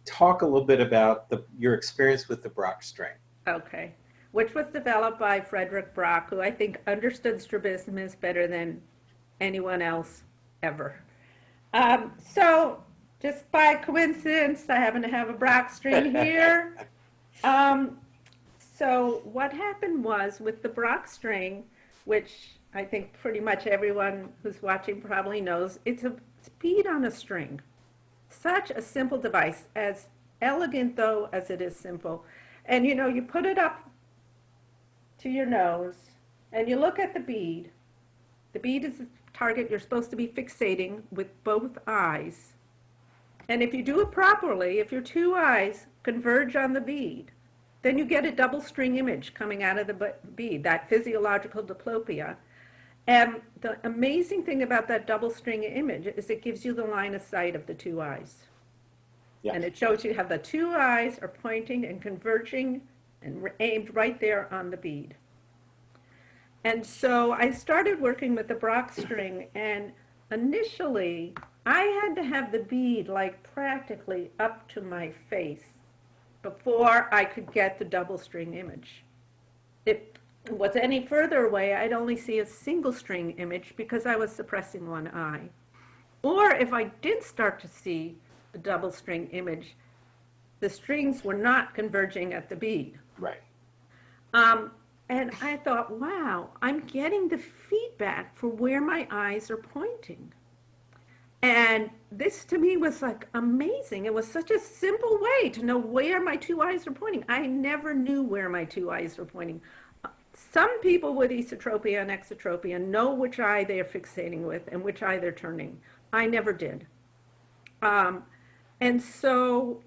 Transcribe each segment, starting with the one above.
talk a little bit about your experience with the Brock string. Okay. Which was developed by Frederick Brock, who I think understood strabismus better than anyone else ever. So, just by coincidence, I happen to have a Brock string here. Um, so, what happened was with the Brock string, which I think pretty much everyone who's watching probably knows, it's a bead on a string. Such a simple device, as elegant though as it is simple. And you put it up to your nose and you look at the bead. The bead is the target you're supposed to be fixating with both eyes. And if you do it properly, if your two eyes converge on the bead, then you get a double string image coming out of the bead, that physiological diplopia. And the amazing thing about that double string image is it gives you the line of sight of the two eyes. Yeah. And it shows you how the two eyes are pointing and converging and aimed right there on the bead. And so I started working with the Brock string, and initially I had to have the bead like practically up to my face before I could get the double string image. If it was any further away, I'd only see a single string image because I was suppressing one eye. Or if I did start to see the double string image, the strings were not converging at the bead. Right. And I thought, wow, I'm getting the feedback for where my eyes are pointing. And this to me was like amazing. It was such a simple way to know where my two eyes are pointing. I never knew where my two eyes were pointing. Some people with esotropia and exotropia know which eye they are fixating with and which eye they're turning. I never did. And so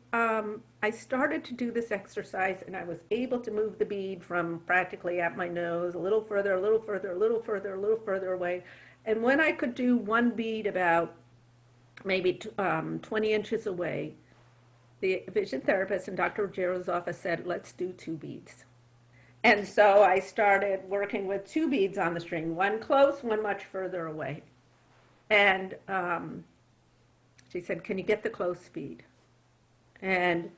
I started to do this exercise, and I was able to move the bead from practically at my nose, a little further, a little further, a little further, a little further away. And when I could do one bead about maybe 20 inches away, the vision therapist in Dr. Ruggiero's office said, let's do two beads. And so I started working with two beads on the string, one close, one much further away. And she said, can you get the close bead? And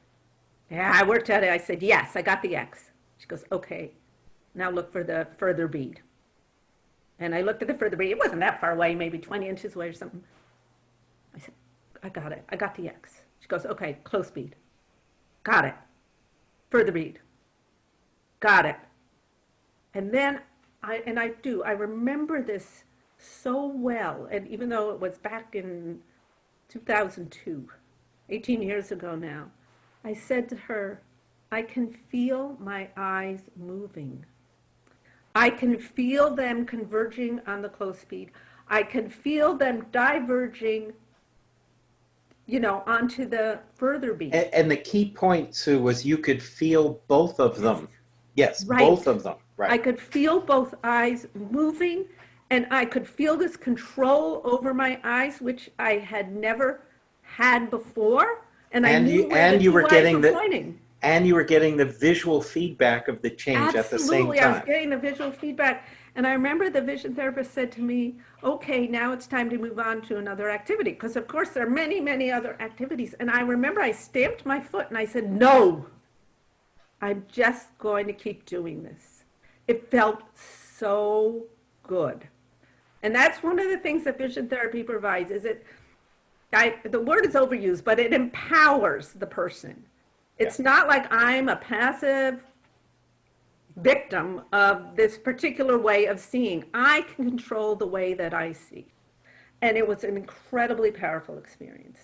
yeah, I worked at it. I said, yes, I got the X. She goes, okay, now look for the further bead. And I looked at the further bead. It wasn't that far away, maybe 20 inches away or something. I said, I got it. I got the X. She goes, okay, close bead. Got it. Further bead. Got it. And then I remember this so well. And even though it was back in 2002, 18 years ago now, I said to her, I can feel my eyes moving. I can feel them converging on the close bead. I can feel them diverging, onto the further bead. And the key point, Sue, was you could feel both of them. Yes, right. Both of them. Right. I could feel both eyes moving, and I could feel this control over my eyes, which I had never had before. And I knew where the two eyes were pointing. And you were getting the visual feedback of the change at the same time. Absolutely, I was getting the visual feedback. And I remember the vision therapist said to me, okay, now it's time to move on to another activity. Because of course there are many, many other activities. And I remember I stamped my foot and I said, no, I'm just going to keep doing this. It felt so good. And that's one of the things that vision therapy provides, is the word is overused, but it empowers the person. It's not like I'm a passive victim of this particular way of seeing. I can control the way that I see. And it was an incredibly powerful experience.